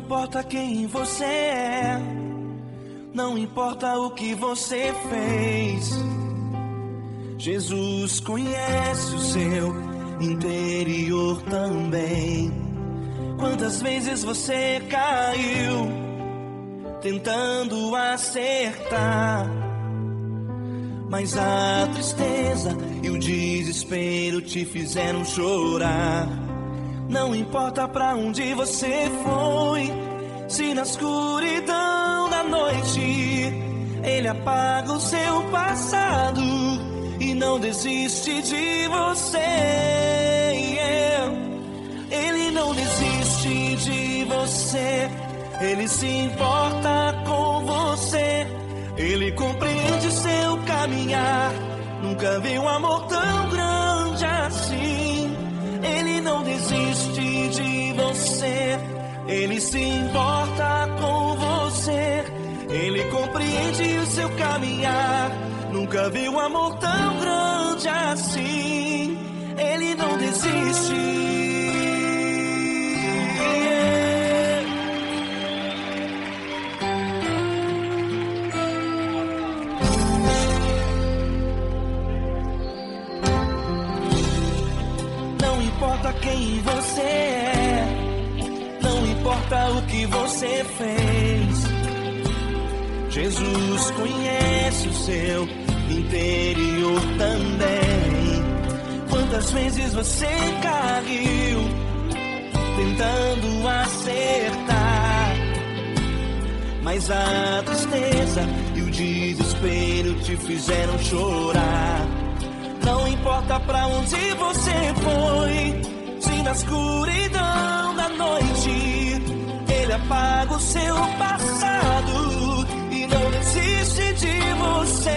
importa quem você é, não importa o que você fez, Jesus conhece o seu interior também. Quantas vezes você caiu tentando acertar, mas a tristeza e o desespero te fizeram chorar. Não importa pra onde você foi, se na escuridão da noite Ele apaga o seu passado e não desiste de você. Ele não desiste de você, Ele se importa com você, Ele compreende seu caminhar. Nunca vi um amor tão grande assim. Ele não desiste de você, Ele se importa com você, Ele compreende o seu caminhar. Nunca vi um amor tão grande assim. Ele não desiste. Não importa quem você é, não importa o que você fez, Jesus conhece o seu interior também. Quantas vezes você caiu tentando acertar, mas a tristeza e o desespero te fizeram chorar. Não importa pra onde você foi, se na escuridão da noite Ele apaga o seu passado e não desiste de você.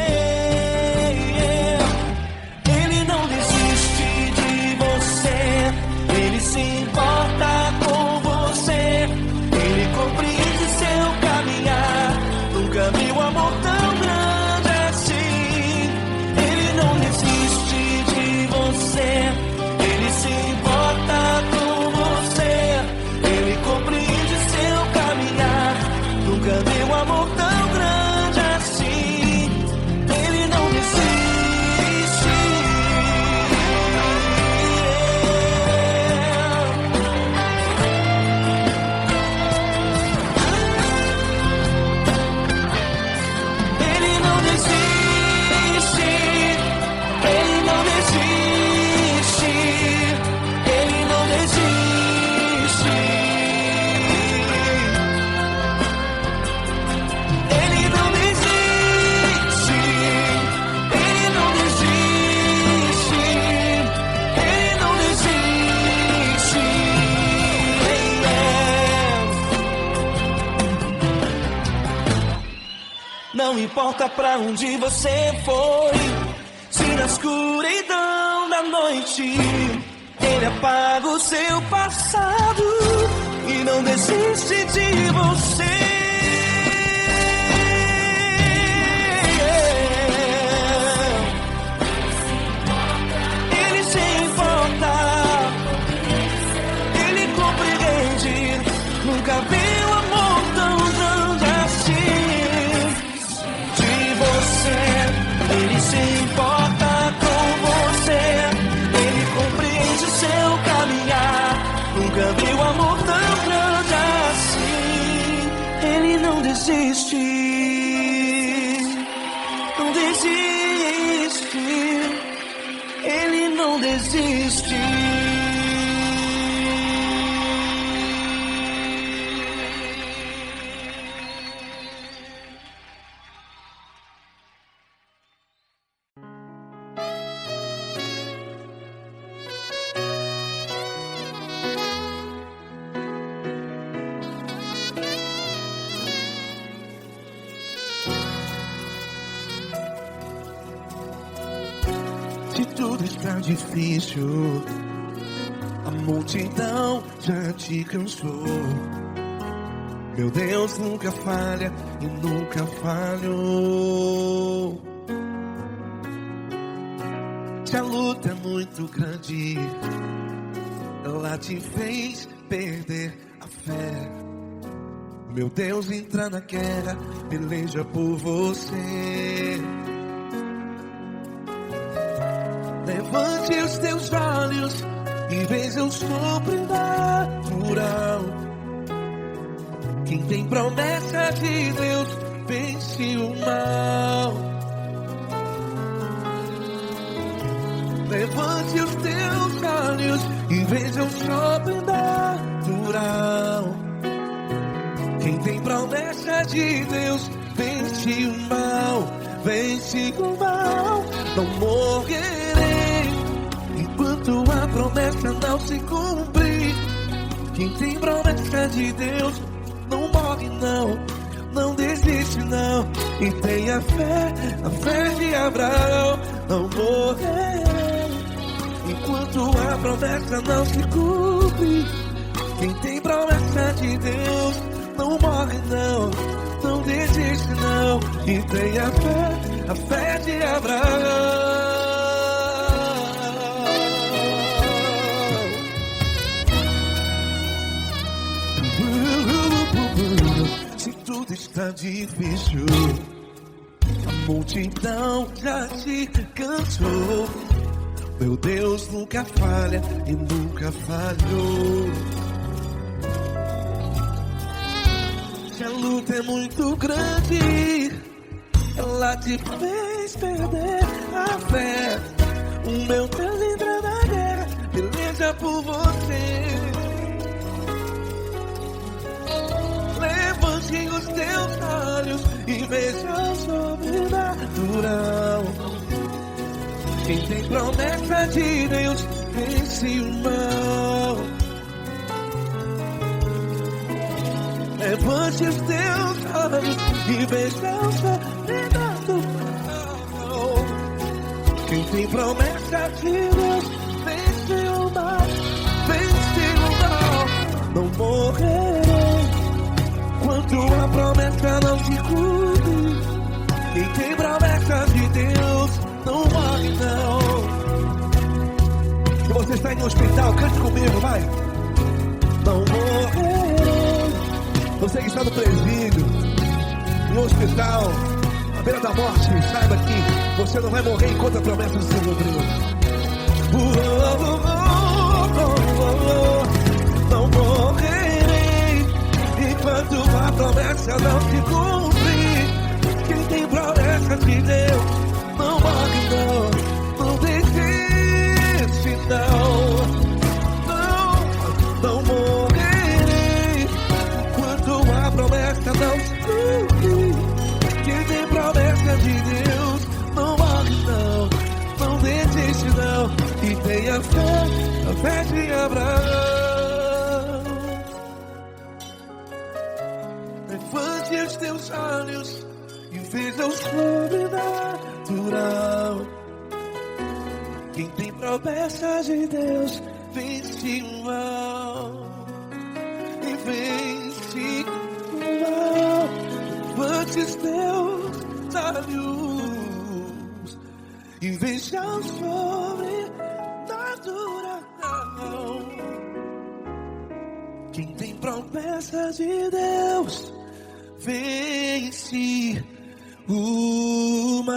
Ele não desiste de você, Ele se importa com você, Ele compreende seu caminhar. Nunca vi um amor tão grande assim. Ele não desiste de você, Ele se importa com você, Ele compreende seu caminhar. Nunca vi um amor tão grande assim. Ele não desiste. Ele não desiste. Ele não desiste. Ele não desiste. Ele não desiste. Ele não desiste. Ele não desiste. Não importa pra onde você foi, se na escuridão da noite Ele apaga o seu passado e não desiste de você. Ele se importa, Ele compreende. Nunca vi um amor tão grande assim. De você, Ele se importa com você, Ele compreende seu caminhar. Nunca vi um amor tão grande assim. Ele não desiste, não desiste. Ele não desiste. Se tudo está difícil, a multidão já te cansou. Meu Deus nunca falha e nunca falhou. Se a luta é muito grande, ela te fez perder a fé. Meu Deus entra na guerra, peleja por você. Levante os teus olhos e veja o sobrenatural. Quem tem promessa de Deus vence o mal. Levante os teus olhos e veja o sobrenatural. Quem tem promessa de Deus vence o mal, vence o mal. Não morrerei enquanto a promessa não se cumprir. Quem tem promessa de Deus não morre não, não desiste não. E tenha fé, a fé de Abraão. Não morrerei enquanto a promessa não se cumpre. Quem tem promessa de Deus não morre não, não desiste não. E tenha fé, a fé de Abraão. Se tudo está difícil, a multidão já te cansou. Meu Deus nunca falha e nunca falhou. Se a luta é muito grande, ela te fez perder a fé. O meu Deus entra na guerra, peleja por você. Levante os teus olhos e veja o sobrenatural. Quem tem promessa de Deus vence o mal. Levante os teus olhos e veja o sobrenatural. Quem tem promessa de Deus vence o mal, vence o mal. Não morrerei enquanto a promessa não se cumpre. Quem tem promessa de Deus não morre não. Se você está em um hospital, cante comigo, vai. Não morrerei. Você que está no presídio, no hospital, à beira da morte, saiba que você não vai morrer enquanto a promessa não se cumpriu. Não morrerei enquanto a promessa não se cumprir. Quem tem promessa de Deus não morre não, não desiste não. Não morrerei enquanto a promessa não se cumprir. Quem tem promessa de Deus não morre não, não desiste não. E tenha fé, a fé de Abraão. Levante os teus olhos e veja o sobrenatural. Quem tem promessa de Deus vence o mal, e vence o mal. Levante os teus olhos e veja o sobrenatural. Quem tem promessa de Deus vence o mal.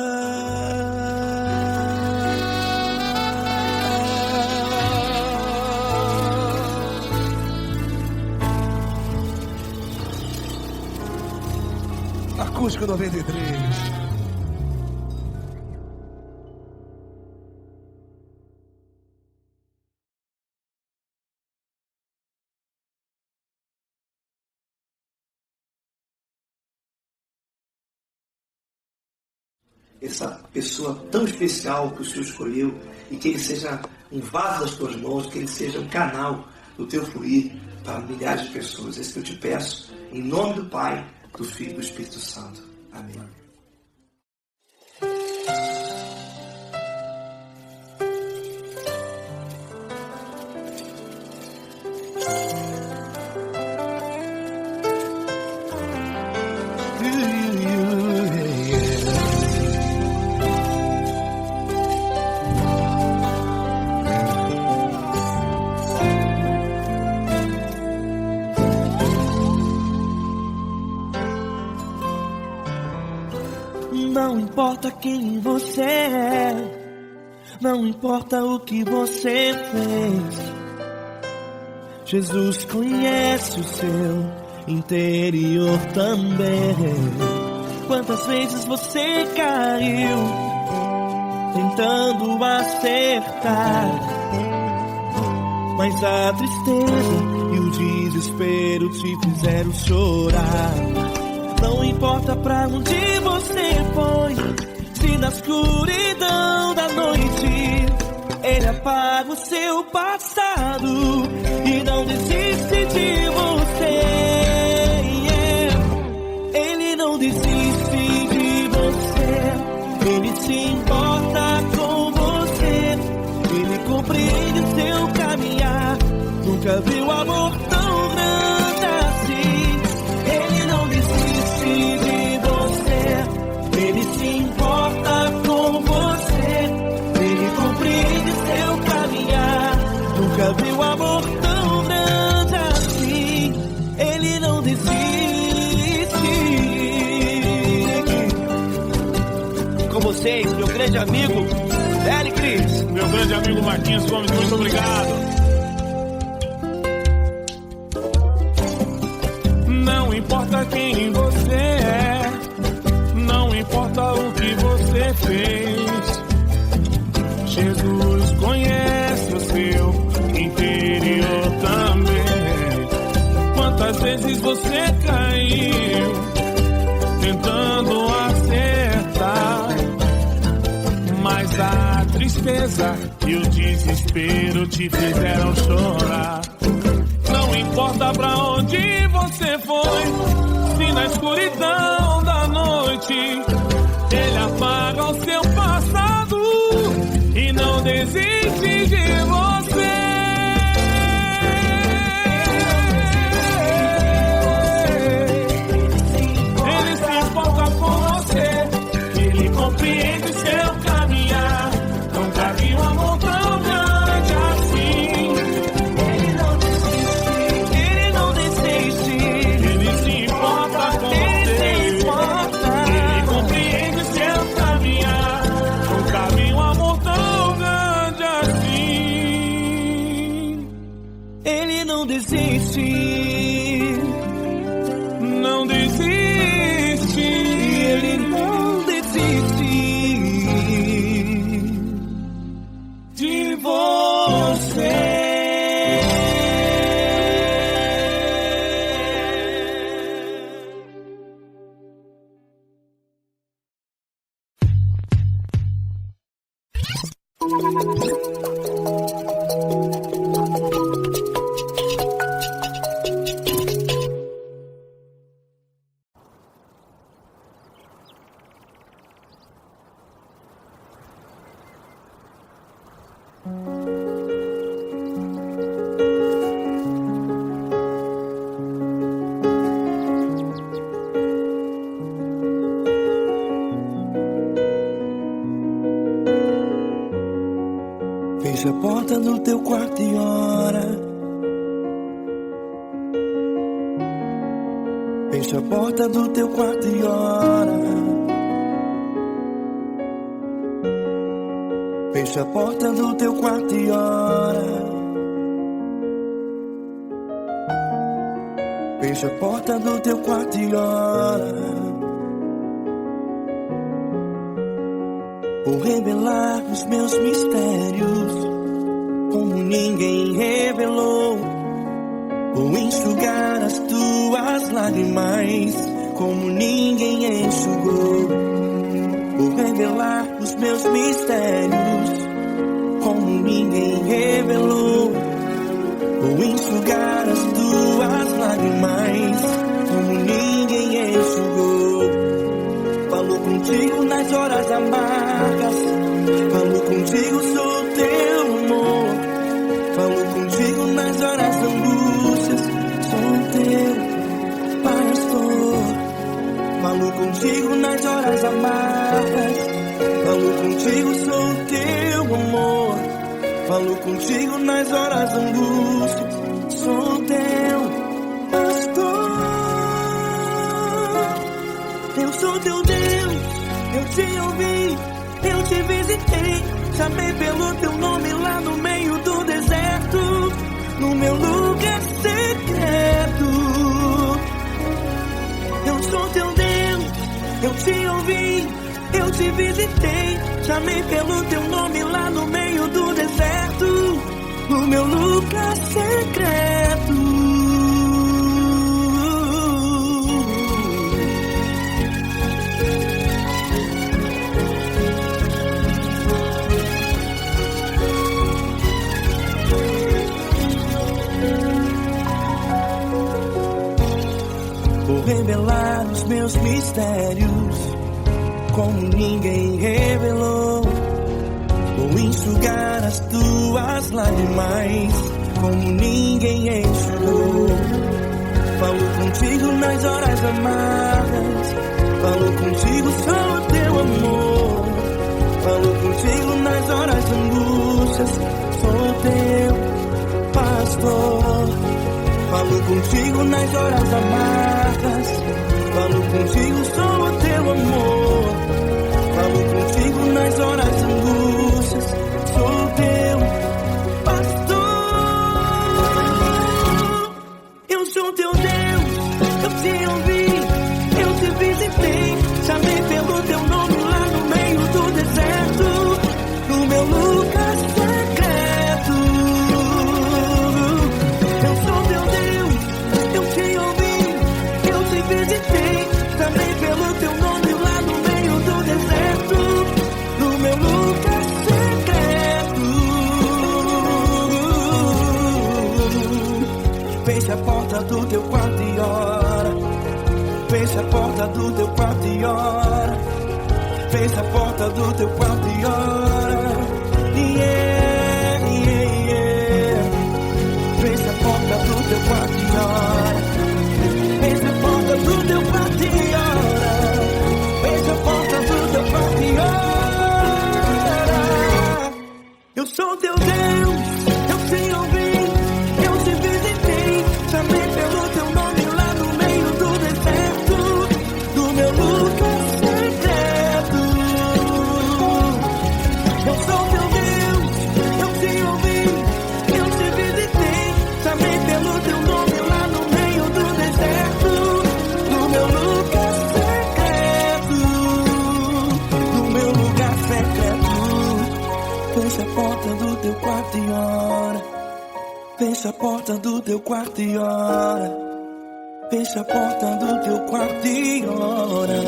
Acústico 93. Essa pessoa tão especial que o Senhor escolheu, e que ele seja um vaso das tuas mãos, que ele seja um canal do teu fluir para milhares de pessoas. É isso que eu te peço, em nome do Pai, do Filho e do Espírito Santo. Amém. Não importa quem você é, não importa o que você fez, Jesus conhece o seu interior também. Quantas vezes você caiu tentando acertar, mas a tristeza e o desespero te fizeram chorar. Não importa pra onde você foi, se na escuridão da noite Ele apaga o seu passado e não desiste de você. Ele não desiste de você, Ele se importa com você, Ele compreende o seu caminhar. Nunca viu amor tão grande assim. Ele não desiste de você, Ele se importa com você, Ele compreende seu caminhar. Nunca viu amor tão grande assim. Ele não desiste. Com vocês, meu grande amigo Eli Cris. Meu grande amigo Marquinhos Gomes, muito obrigado. Não importa quem você é, não importa o que você fez, Jesus conhece o seu interior também. Quantas vezes você caiu tentando acertar, mas a tristeza e o desespero te fizeram chorar. Não importa pra onde você foi, se na escuridão da noite Ele apaga o seu passado e não desiste de você. Ele se importa com você, Ele compreende seu caminhar. Nunca vi um amor tão grande assim. Ele não desiste, Ele se importa com você, Ele compreende seu caminhar. Nunca vi um amor tão grande assim. Ele não desiste, não desiste, Ele não desiste de você. Fecha a porta do teu quarto e ora. Fecha a porta do teu quarto e ora. Fecha a porta do teu quarto e ora. Fecha a porta do teu quarto e ora. Vou revelar os meus mistérios como ninguém revelou. Vou enxugar as tuas lágrimas como ninguém enxugou. Vou revelar os meus mistérios como ninguém revelou. Vou enxugar as tuas lágrimas como ninguém enxugou. Falo contigo nas horas amargas, falo contigo, sou teu amor. Falo contigo nas horas da angústias, sou teu pastor. Falo contigo nas horas amargas, falo contigo, sou teu amor. Falo contigo nas horas da angústias, sou teu pastor. Eu sou teu Deus, Eu te ouvi, eu te visitei, chamei pelo teu nome lá no meio do deserto, no meu lugar secreto. Eu sou teu Deus, eu te ouvi, eu te visitei, chamei pelo teu nome lá no meio do deserto, no meu lugar secreto. Vou revelar os meus mistérios como ninguém revelou. Vou enxugar as tuas lágrimas como ninguém enxugou. Falo contigo nas horas amargas, falo contigo só o teu amor. Falo contigo nas horas de angústias, sou teu pastor. Falo contigo nas horas amargas, falo contigo só o teu amor. Falo contigo nas horas de angústias, sou teu pastor. Eu sou teu Deus, eu te ouvi, eu te visitei, chamei pelo teu nome lá no meio do deserto, no meu lugar secreto. Eu sou teu Deus, eu te ouvi, eu te visitei, chamei pelo teu nome lá no meio do deserto, no meu lugar secreto. Feche a porta do teu quarto e ora. Feche a porta do teu quarto e ora. Feche a porta do teu quarto e ora. Yeah, yeah, yeah. Feche a porta do teu quarto e ora. Feche a porta do teu quarto e ora. Feche a porta do teu quarto e ora. Eu sou teu Deus, eu te ouvi, eu te visitei, chamei pelo teu nome lá no meio do deserto, do meu lugar secreto. Eu sou teu Deus, eu te ouvi, eu te visitei, chamei pelo teu nome lá no meio do deserto, do meu lugar secreto, do meu lugar secreto. Fecha a porta do teu quarto e ora. Fecha a porta do teu quarto e ora. Fecha a porta do teu quarto e ora.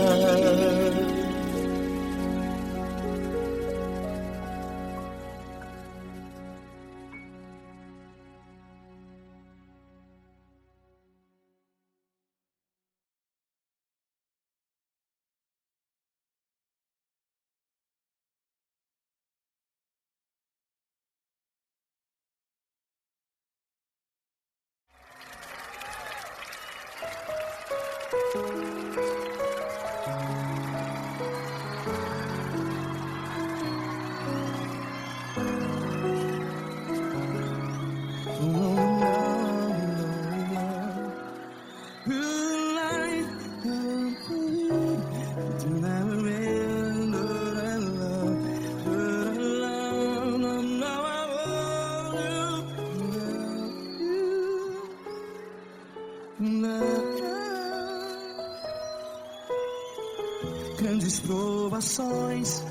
Grandes provações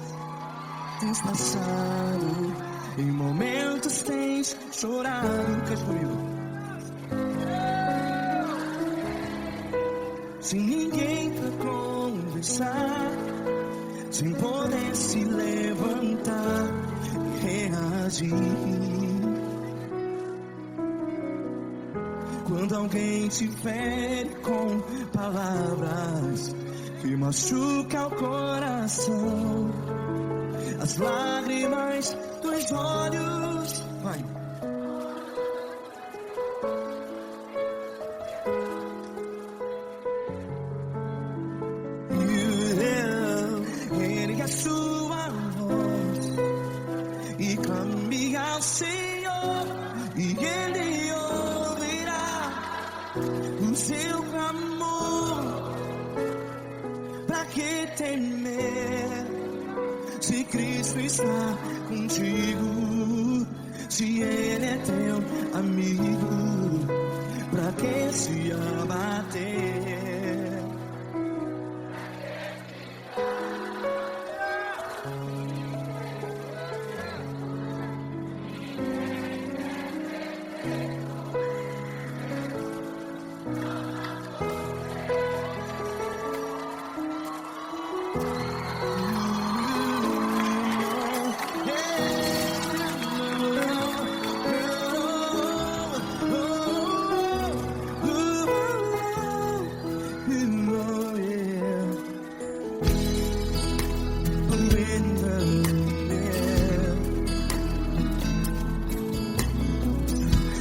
tens passado, em momentos tens chorado. Cante comigo. Sem ninguém pra conversar, sem poder se levantar e reagir. Quando alguém te fere com palavras que machuca o coração, as lágrimas dos olhos, vai. Ergue a sua voz e clame ao Senhor, e Ele ouvirá o seu clamor. Pra que temer? Cristo está contigo, se Ele é teu amigo, pra que se abater?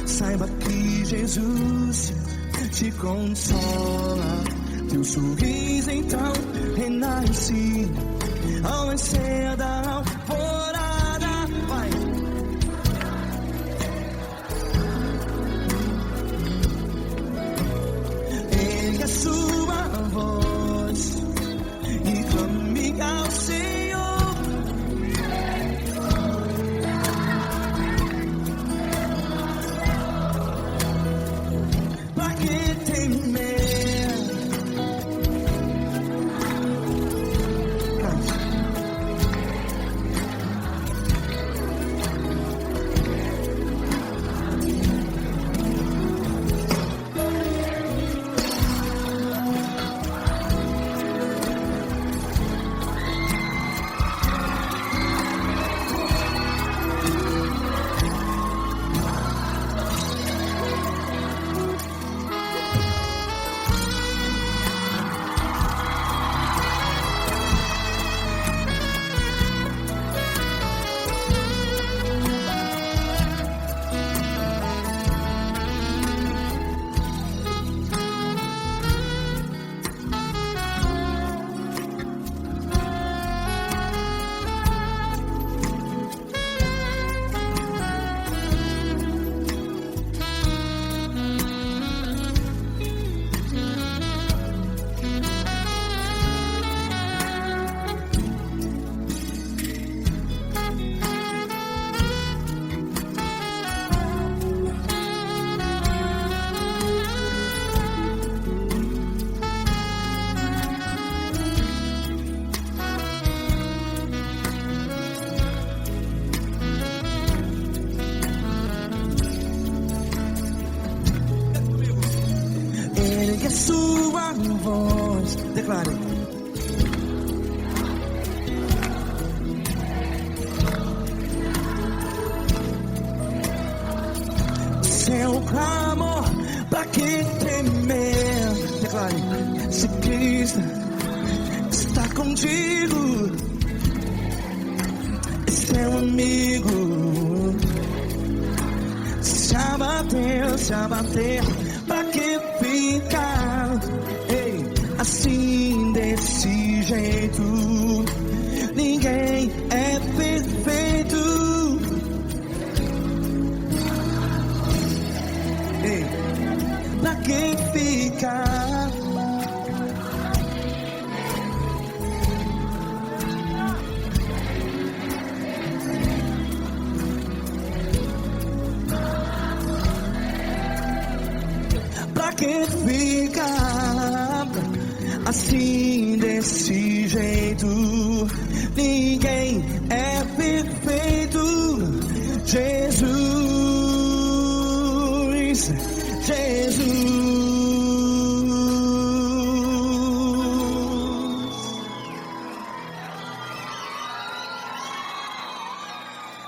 Saiba que Jesus te consola, teu sorriso então renasce ao nascer da alvorada. Vai. Ergue a sua voz e clame ao Senhor. Pra que temer? Ergue a sua voz, declare. Seu clamor, pra que temer? Declare. Se Cristo está contigo, é seu amigo. Se abater, pra que ficar, ei, assim desse jeito? Ninguém é perfeito. Ei, pra que ficar? Pra que ficar assim desse jeito? Ninguém é perfeito. Jesus, Jesus.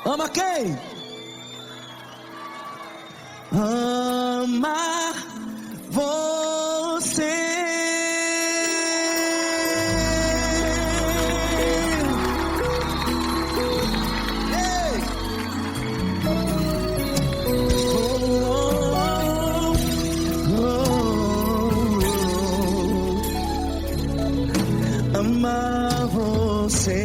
Ama quem? Ama você. Ei. Ama você.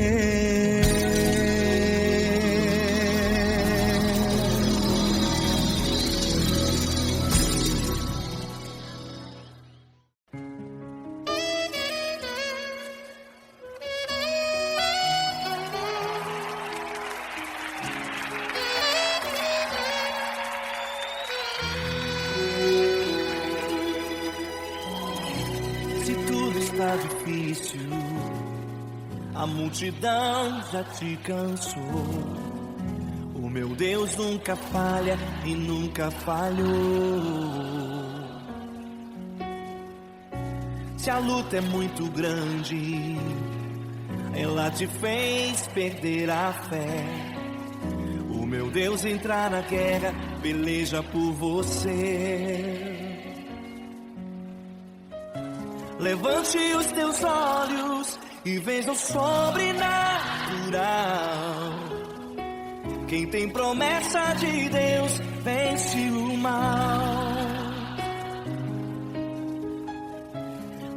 está difícil, a multidão já te cansou. O meu Deus nunca falha e nunca falhou. Se a luta é muito grande, ela te fez perder a fé. O meu Deus entrar na guerra, peleja por você. Levante os teus olhos e veja o sobrenatural. Quem tem promessa de Deus vence o mal.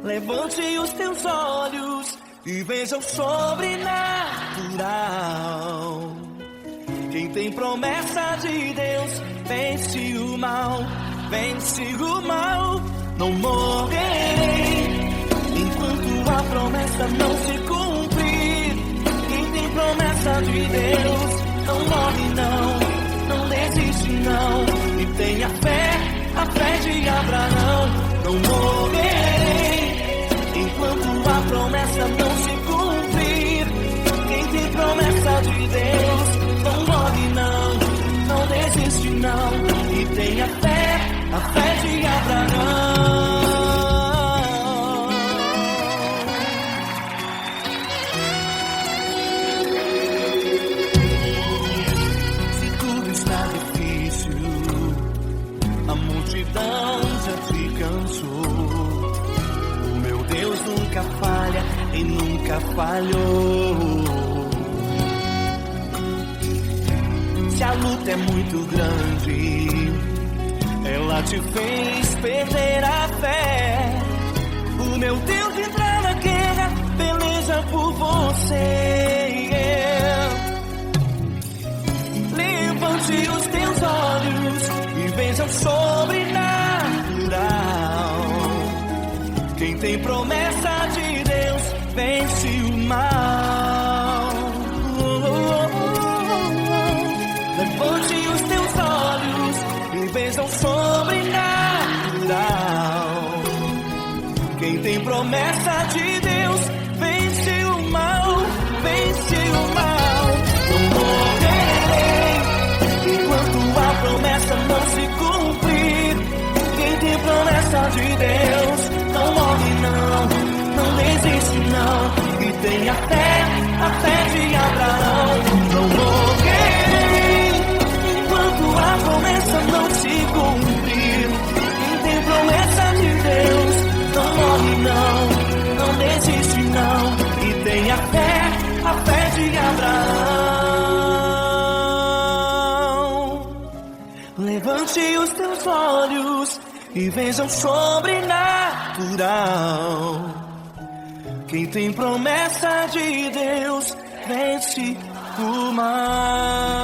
Levante os teus olhos e veja o sobrenatural. Quem tem promessa de Deus vence o mal, vence o mal. Não morrerei enquanto a promessa não se cumprir. Quem tem promessa de Deus não morre não desiste não. E tenha fé, a fé de Abraão. Não morrerei enquanto a promessa não se cumprir. Quem tem promessa de Deus não morre não desiste não. E tenha fé, a fé de Abraão. Se tudo está difícil, a multidão já te cansou. O meu Deus nunca falha e nunca falhou. Se a luta é muito grande, ela te fez perder a fé. O meu Deus entrar na guerra, peleja por você. Levante os teus olhos e veja o sobrenatural. Quem tem promessa de Deus vence o mal. Levante os teus olhos e veja o sobrenatural. Quem tem promessa de Deus vence o mal, vence o mal. Não morrerei enquanto a promessa não se cumprir. Quem tem promessa de Deus não morre não desiste não. E tenha fé, a fé de Abraão. Não morrerei enquanto a promessa não se cumprir. Quem tem promessa de Deus não morre não desiste não. E tenha fé, a fé de Abraão. Levante os teus olhos e veja o sobrenatural. Quem tem promessa de Deus vence o mal.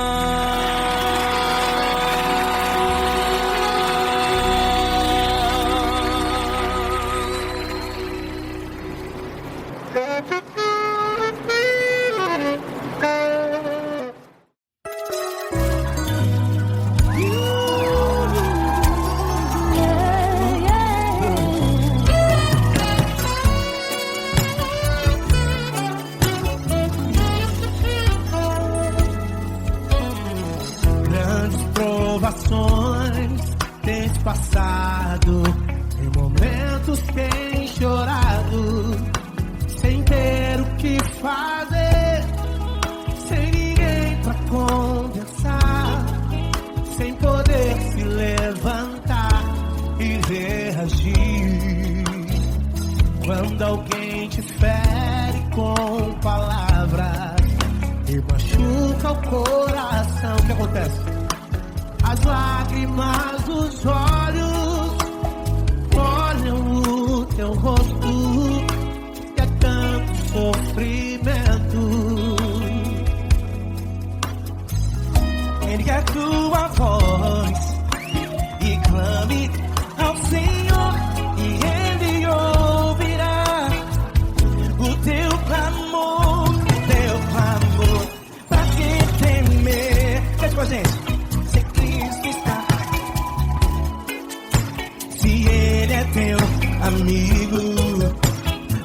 Tens passado, em momentos tens chorado, sem ter o que fazer, sem ninguém pra conversar, sem poder se levantar e reagir. Quando alguém te fere com palavras e machuca o coração, o que acontece? As lágrimas dos olhos molham o teu rosto, e é tanto sofrimento. Ergue a tua voz e clame ao Senhor, e Ele ouvirá o teu clamor, pra que temer? Cante com a gente.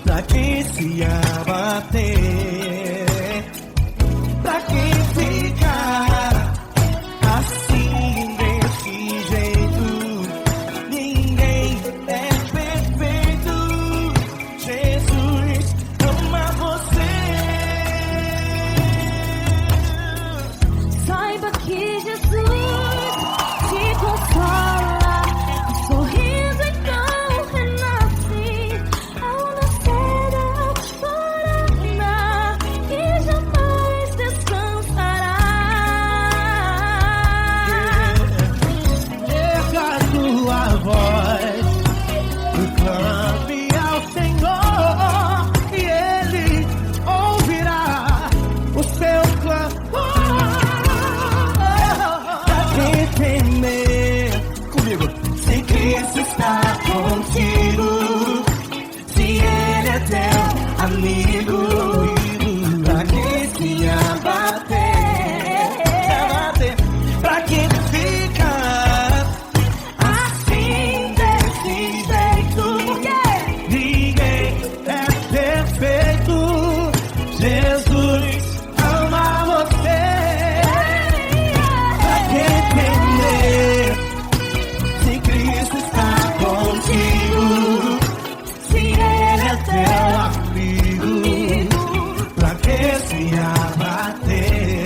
pra quem se abater, pra quem ficar assim desse jeito. Ninguém é perfeito. Jesus ama você. Saiba que Jesus te consola, o sorriso então renasce ao nascer da alvorada e jamais descansará. Erga a tua voz, clame ao Senhor e Ele ouvirá o seu clamor. Pra quem temer, comigo, se Cristo está contigo, se Ele é teu amigo, pra quem se abater, pra quem fica assim desse jeito. Ninguém é perfeito. Jesus ama você. Pra quem temer, se Cristo está contigo, se Ele é teu amigo, pra que se abater?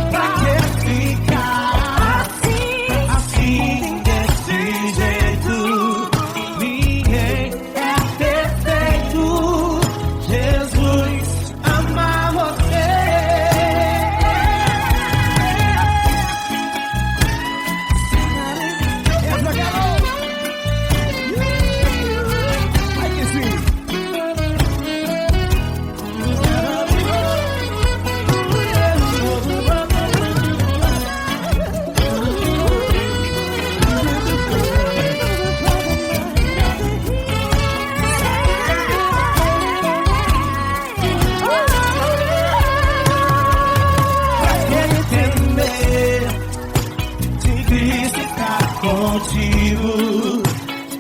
Pra que ficar assim desse jeito? Ninguém é perfeito. Jesus ama você. Ai que sim. Pra quem temer, se Cristo está contigo,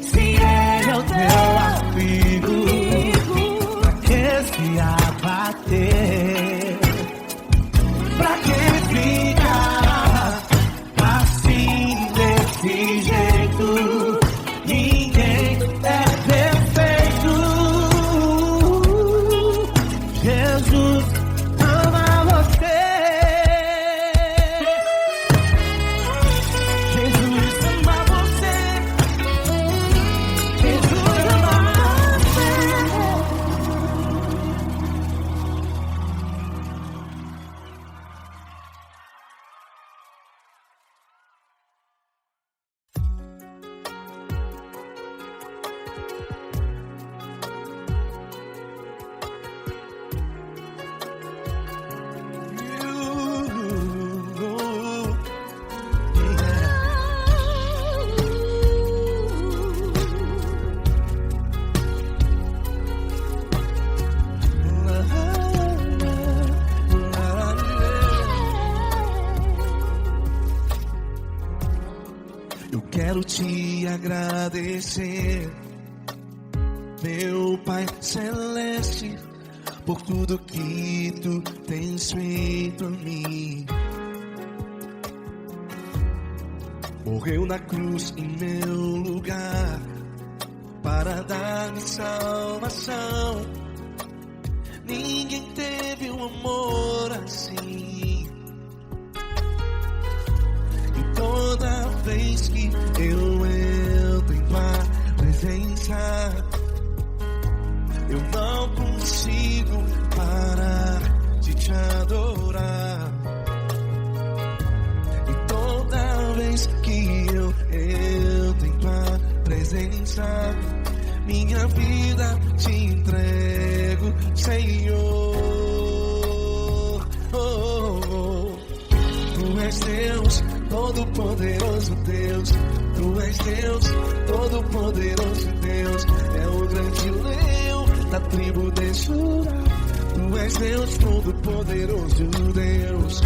se Ele é o teu amigo, pra que se abater? Pra que ficar assim desse jeito? Ninguém é perfeito. Jesus ama você. Jesus ama você. Jesus ama você. Eu quero te agradecer, meu Pai Celeste, por tudo que tu tens feito a mim. Morreu na cruz em meu lugar para dar-me salvação. Ninguém teve um amor assim. E toda vez que eu entro em tua presença, eu não consigo parar de te adorar. E toda vez que eu entro em tua presença, minha vida te entrego, Senhor. Tu és Deus, todo-poderoso Deus. Tu és Deus, todo-poderoso Deus. É o grande leão da tribo de Judá. Tu és Deus, todo-poderoso Deus.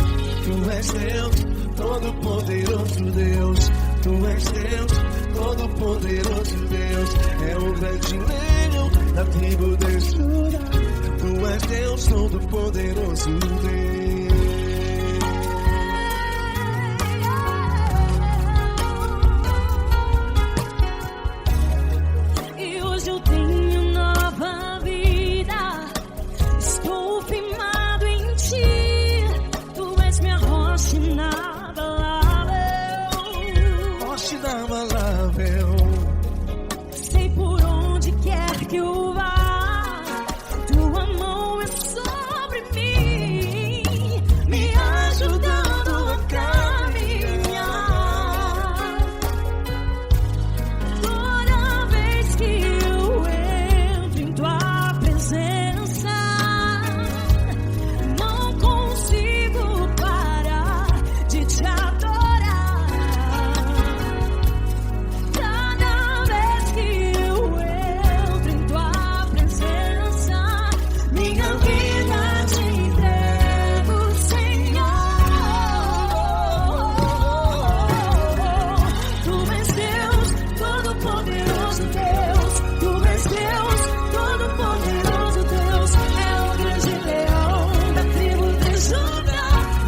Tu és Deus, todo-poderoso Deus. Tu és Deus, Todo-Poderoso Deus é o grande leão da tribo de Judá. Tu és Deus, Todo-Poderoso Deus. E hoje eu tenho nova vida. Estou firmado em ti. Tu és minha rocha inabalável. Rocha inabalável. Sei por onde quer que eu vá, tua mão é sobre mim, me ajudando a caminhar. Toda vez que eu entro em tua presença, não consigo parar de te adorar. Cada vez que eu entro em tua presença, minha vida te entrego, Senhor. Tu és Deus, Todo-Poderoso Deus. Tu és Deus, Todo-Poderoso Deus. É o grande leão da tribo de Judá.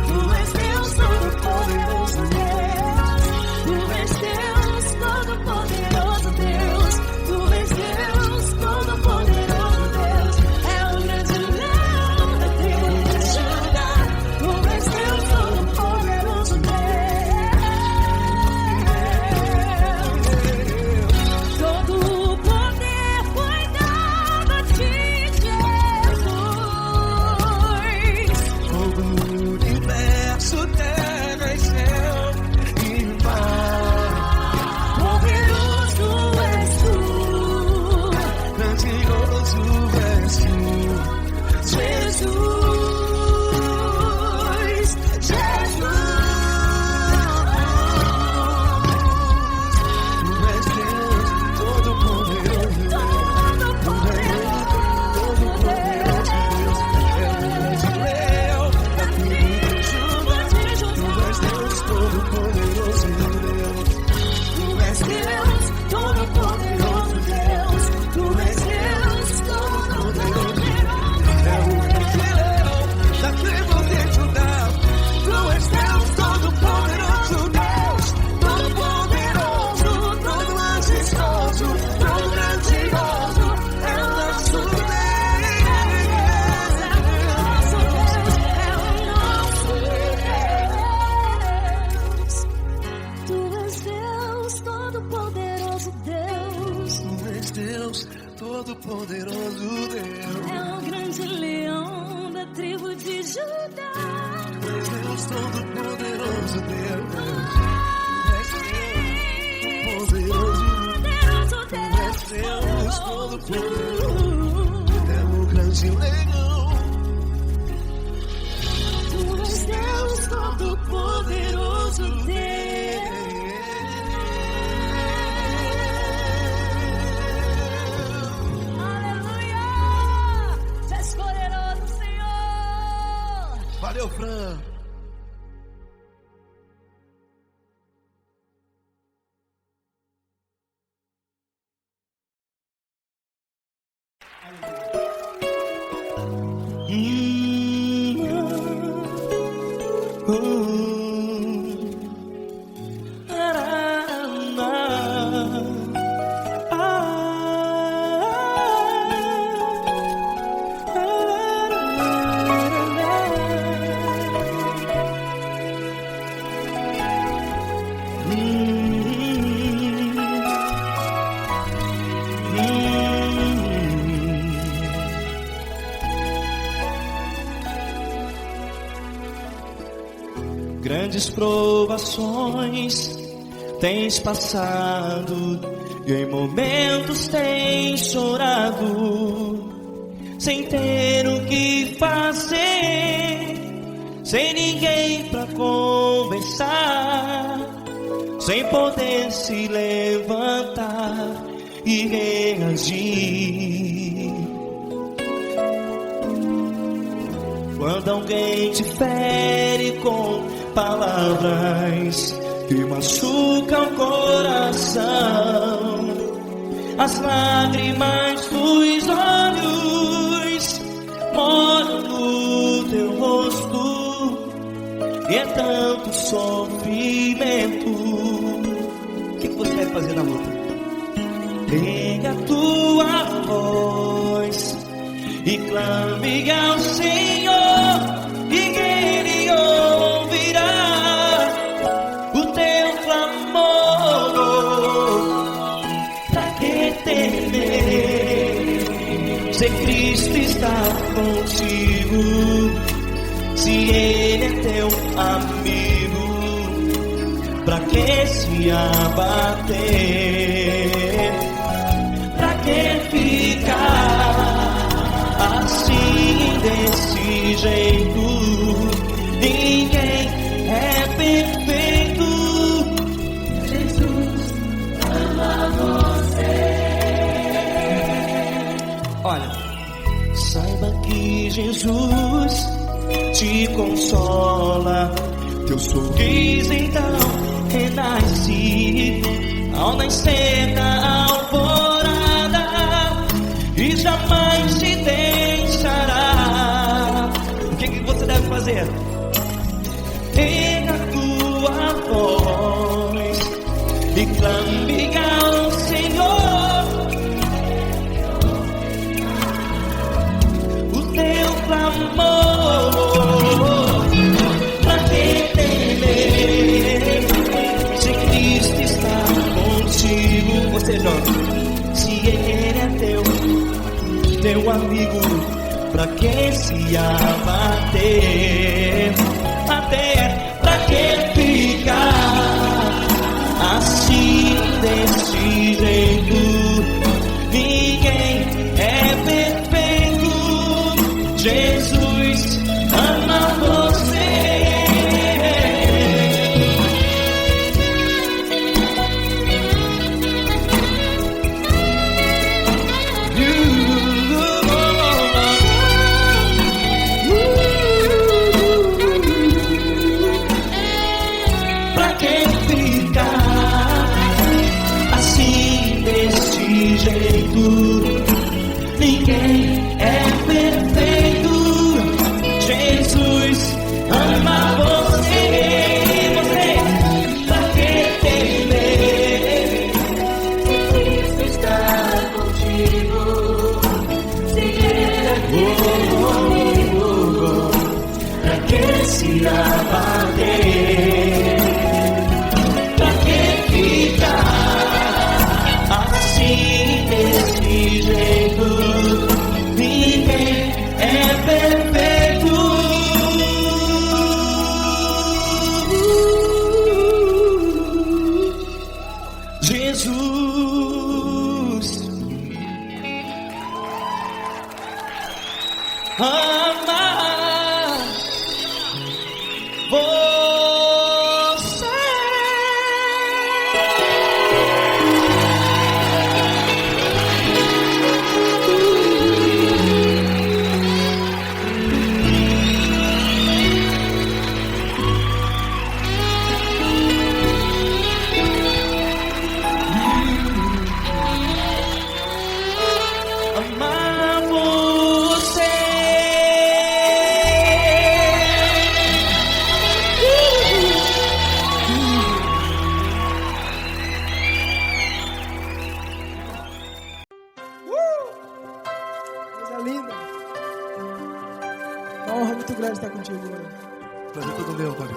Tu és Deus, Todo-Poderoso Deus. Tu és Deus, Todo-Poderoso Deus. Tu és Deus, Todo-Poderoso Deus. É o grande leão da tribo de Judá. Tu és Deus, Todo-Poderoso Deus. Todo o poder foi dado a ti, Jesus. Todo o universo, terra e céu e mar. Poderoso és tu, Grandioso és tu, Jesus. Tu és Deus, Todo-Poderoso Deus. Todo-Poderoso Deus é o grande leão da tribo de Judá. Tu és Deus, Todo-Poderoso Deus. Tu és Deus, Todo-Poderoso Deus. Tu és Deus, Todo-Poderoso Deus. É o grande leão da tribo de Judá. Tu és Deus, Todo-Poderoso Deus. Todo-Poderoso, todo majestoso, todo grandioso é o nosso Tu és Deus, Todo-Poderoso Deus. Tu és Deus, Todo-Poderoso Deus. É o grande leão da tribo de Judá. Tu és Deus, Todo-Poderoso Deus. Tu és Deus, Deus, Todo-Poderoso. É o grande leão. Tu és Deus, Todo-Poderoso Deus. Aleluia! Tu és poderoso, Senhor. Valeu, Fran. Grandes provações tens passado e em momentos tens chorado, sem ter o que fazer, sem ninguém pra conversar, sem poder se levantar e reagir. Quando alguém te fere com palavras e machuca o coração. As lágrimas dos olhos moram no teu rosto, e é tanto sofrimento. O que você deve fazer na luta? Pega a tua voz e clame ao Senhor, e Ele ouvirá o teu clamor. Pra que temer, se Cristo está contigo, se Ele é teu amigo? Pra que se abater? Pra que ficar assim, desse jeito? Ninguém é perfeito. Jesus ama você. Olha, saiba que Jesus te consola. Teu sorriso então renasce ao nascer da alvorada, e jamais te deixará. O que você deve fazer? Pega a tua voz e clame ao Senhor, o teu clamor. Pra que temer, se Cristo está contigo? Ou seja, se Ele é teu amigo, pra que se abater? Até pra que ficar assim, desse jeito? Ninguém é perfeito. Jesus ama você. Pra que ficar assim, desse jeito? Ninguém é perfeito. Jesus ama você. Pra que temer, Cristo está contigo, se Ele é teu amigo? Pra que se abater? Pra que ficar assim, desse jeito? Ninguém é perfeito. Jesus ama você. Amar você. Coisa linda. Uma honra muito grande estar contigo, Lord. Prazer todo meu, Pai.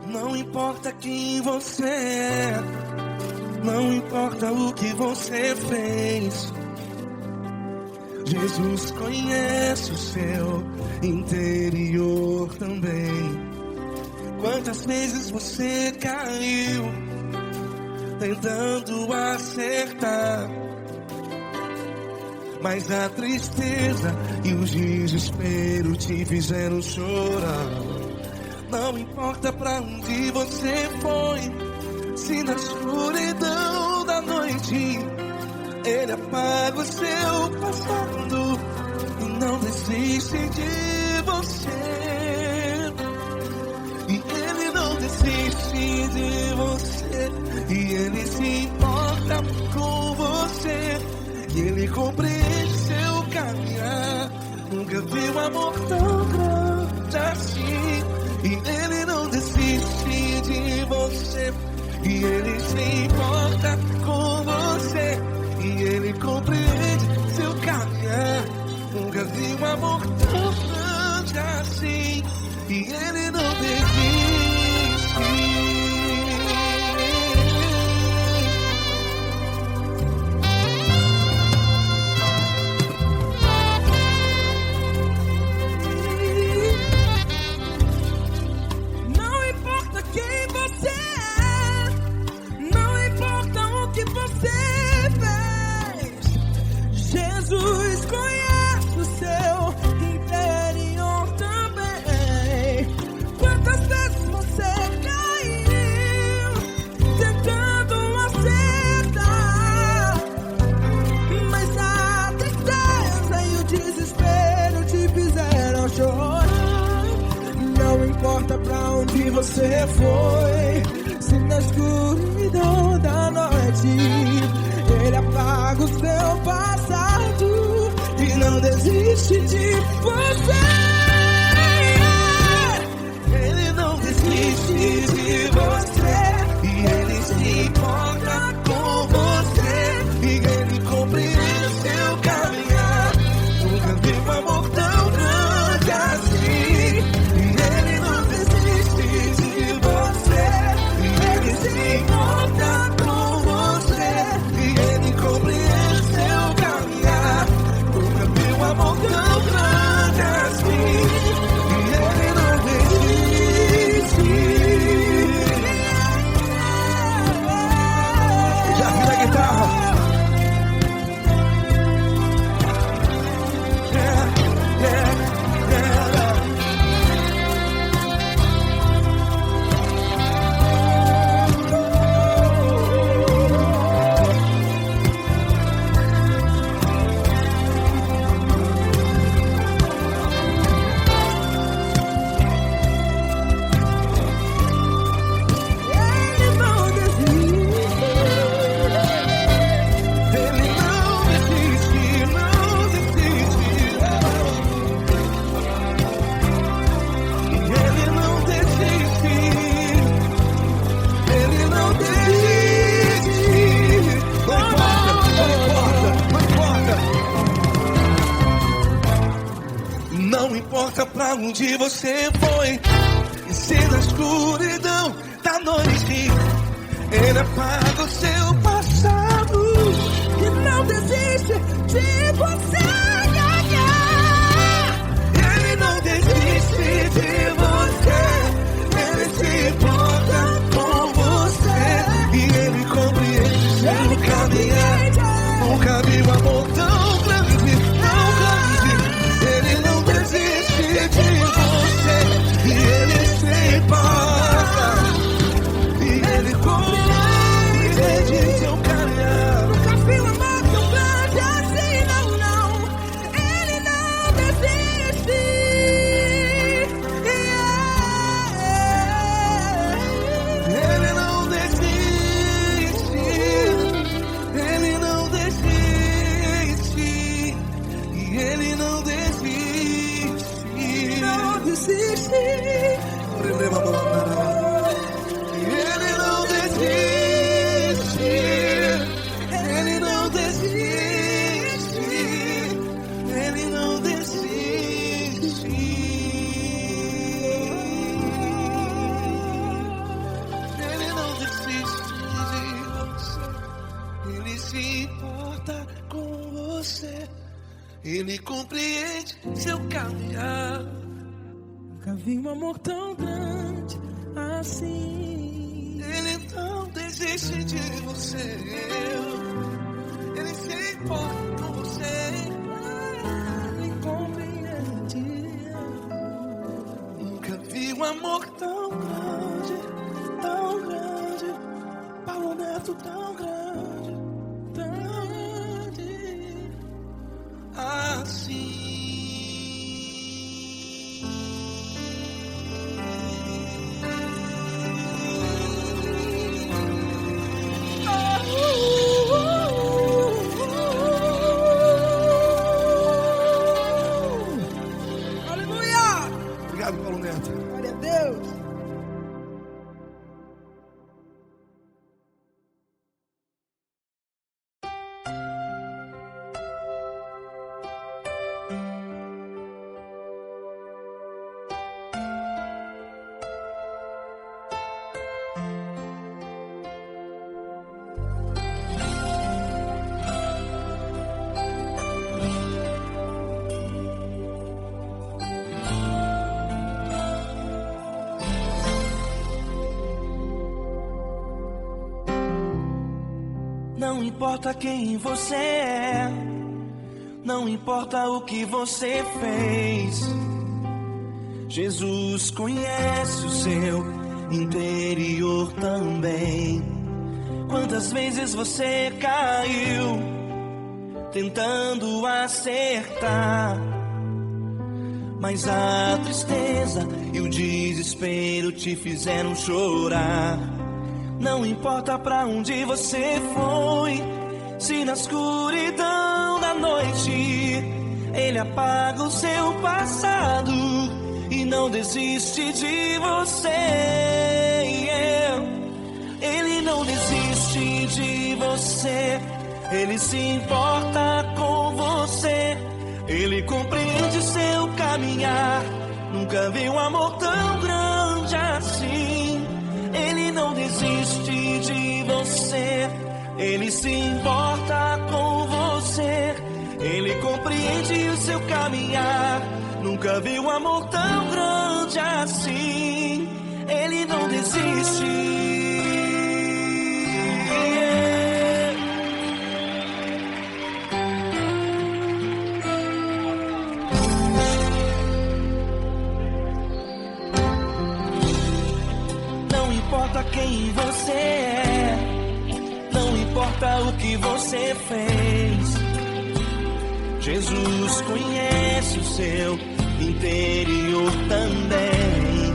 Não importa quem você é, não importa o que você fez, Jesus conhece o seu interior também. Quantas vezes você caiu tentando acertar, mas a tristeza e o desespero te fizeram chorar. Não importa pra onde você foi, se na escuridão da noite Ele apaga o seu passado e não desiste de você. E Ele não desiste de você, e Ele se importa com você, e Ele compreende seu caminhar. Nunca vi um amor tão grande assim. E Ele não desiste de você, e Ele se importa com você, e Ele compreende seu caminhar. Nunca vi um amor tão grande assim. E Ele não desiste. Jesus conhece o seu interior também. Quantas vezes você caiu tentando acertar, mas a tristeza e o desespero te fizeram chorar. Não importa pra onde você foi, se na escuridão da noite Ele apaga o seu passado e não desiste de você. Ele não desiste de você, e Ele se importa com você, e Ele compreende seu caminhar. Nunca vi um amor tão grande assim. E Ele não desiste de você, e Ele se importa com você, e Ele compreende seu caminhar. Nunca vi um amor tão grande assim. E Ele não desiste. Já vi a guitarra. Não importa pra onde você foi, e se na escuridão da noite Ele apaga o seu passado E não desiste de você. Ele não desiste de você, Ele se importa com você, e Ele compreende seu caminhar. Nunca vi um amor tão grande, tão grande. Ele não desiste de você, e Ele se importa, e Ele compreende seu caminhar. Nunca vi um amor tão grande assim, não, não. Ele não desiste. Ele não desiste, Ele não desiste, e Ele não desiste. Não desiste. Ele não desiste, Ele não desiste, Ele não desiste. Ele não desiste de você, Ele se importa com você, Ele compreende seu caminhar. Nunca vi um amor tão grande assim. Ele não desiste de você, Ele se importa com você, amor tão grande, Paulo Neto tão grande, assim. Aleluia! Obrigado, Paulo Neto. Glória a Deus! Não importa quem você é, não importa o que você fez, Jesus conhece o seu interior também. Quantas vezes você caiu tentando acertar, mas a tristeza e o desespero te fizeram chorar. Não importa pra onde você foi, se na escuridão da noite Ele apaga o seu passado e não desiste de você. Ele não desiste de você, Ele se importa com você, Ele compreende seu caminhar. Nunca vi um amor tão grande assim. Ele não desiste de você, Ele se importa com você, Ele compreende o seu caminhar. Nunca vi um amor tão grande assim. Ele não desiste. Não importa quem você é, não importa o que você fez, Jesus conhece o seu interior também.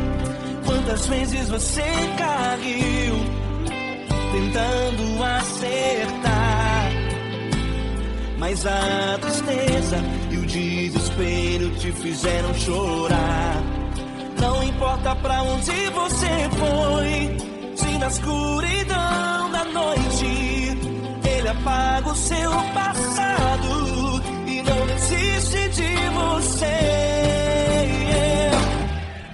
Quantas vezes você caiu tentando acertar, mas a tristeza e o desespero te fizeram chorar. Não importa pra onde você foi, se na escuridão da noite Ele apaga o seu passado e não desiste de você.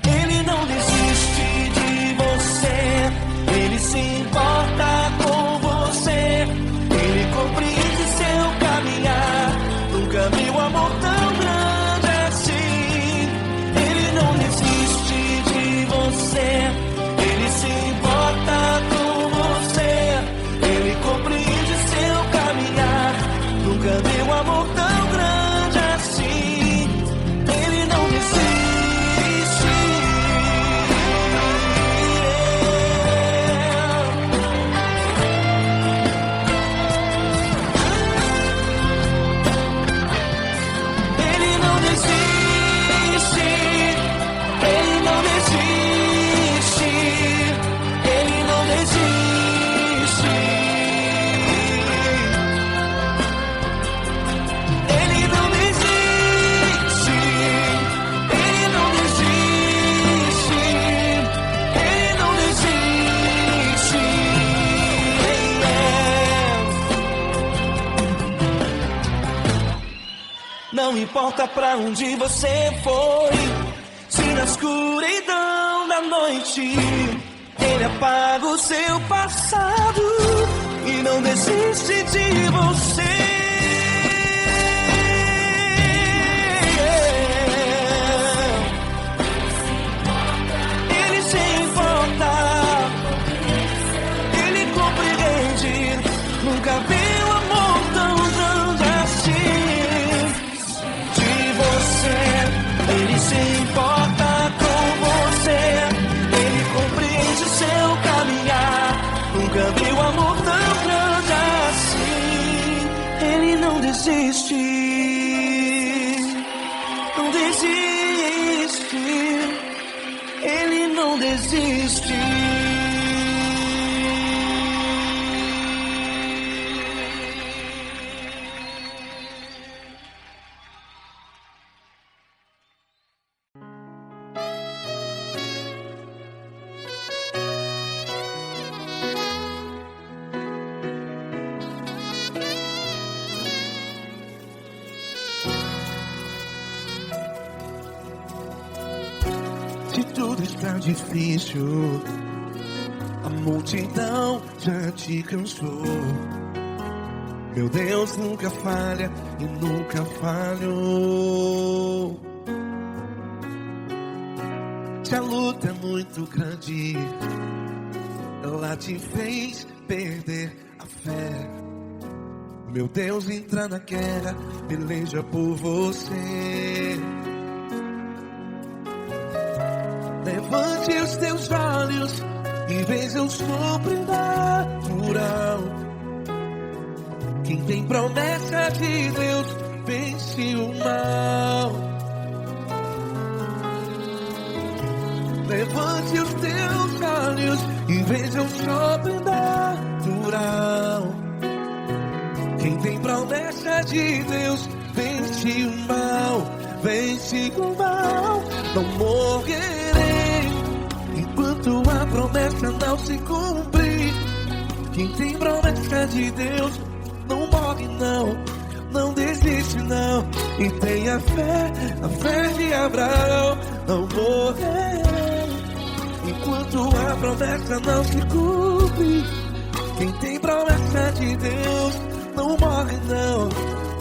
Ele não desiste de você, Ele se importa com você, Ele compreende seu caminhar. Nunca vi um amor tão grande assim. Ele não desiste de você, Ele se importa com você, Ele compreende seu caminhar. Nunca vi um amor tão grande assim. Ele não desiste. Ele não desiste. Ele não desiste. Ele não desiste. Ele não desiste. Ele não desiste. Ele não desiste. Não importa pra onde você foi, se na escuridão da noite Ele apaga o seu passado e não desiste de você. Ele se importa, Ele compreende. Nunca vi um amor tão grande assim. De você, Ele se importa com você, desiste, não desiste, Ele não desiste. Se tudo está difícil, a multidão já te cansou. Meu Deus nunca falha e nunca falhou. Se a luta é muito grande, ela te fez perder a fé. Meu Deus entra na guerra, peleja por você. Levante os teus olhos e veja o sobrenatural. Quem tem promessa de Deus vence o mal. Levante os teus olhos e veja o sobrenatural. Quem tem promessa de Deus vence o mal. Vence o mal. Não morrerei enquanto a promessa não se cumprir. Quem tem promessa de Deus não morre não, não desiste não. E tenha fé, a fé de Abraão. Não morrerei enquanto a promessa não se cumpre. Quem tem promessa de Deus não morre não,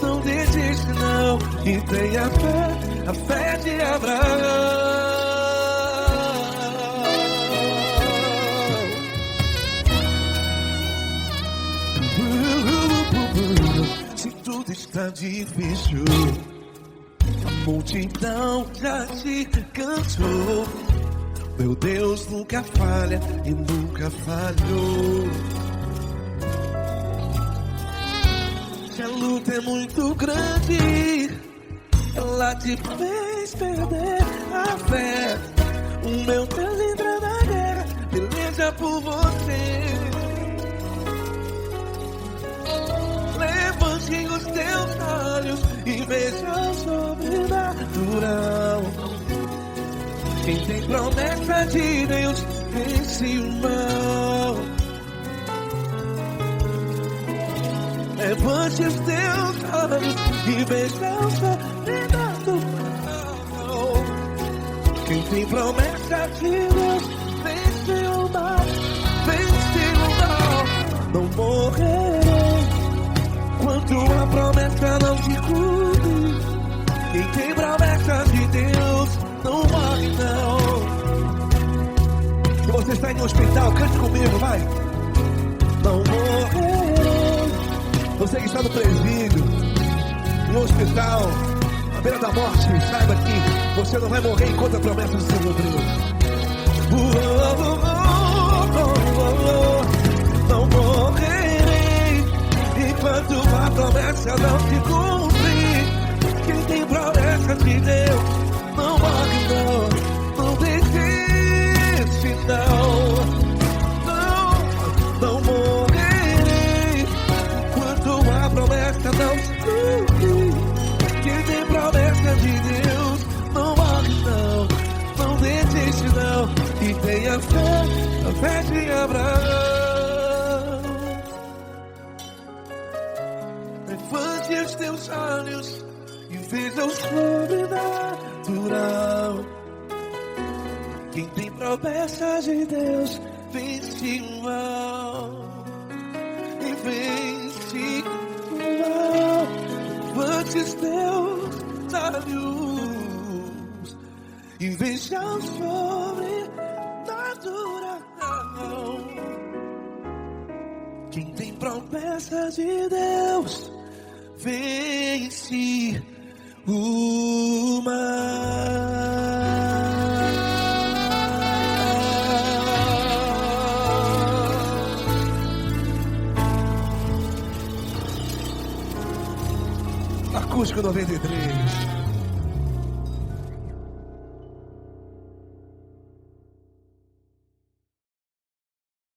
não desiste não. E tenha fé, a fé de Abraão. Se tudo está difícil, a multidão já te cansou. Meu Deus nunca falha e nunca falhou. Se a luta é muito grande, ela te fez perder a fé. O meu Deus entra na guerra, peleja por você. Levante os teus olhos e veja o sobrenatural. Quem tem promessa de Deus vence o mal. Levante os teus olhos e veja o sobrenatural. Quem tem promessa de Deus vence o mal. Vence o mal. Não morrerei enquanto a promessa não se cumpre. Quem tem promessa de Deus não morre não. Se você está em um hospital, cante comigo, vai. Não morrerei. Você que está no presídio, no hospital, à beira da morte, saiba que você não vai morrer enquanto a promessa não se cumpriu. Não morrerei enquanto a promessa não se cumprir. Quem tem promessa de Deus não morre não, não desiste não. Não morrerei enquanto a promessa não se cumprir. Quem tem promessa de Deus não morre não, não desiste não. E tenha fé, a fé de Abraão. Levante os teus olhos e veja o sobrenatural. Quem tem promessa de Deus vence o mal. E vence o mal. Levante os teus olhos e veja o sobrenatural. Quem tem promessa de Deus vence o mal. Acústico 93.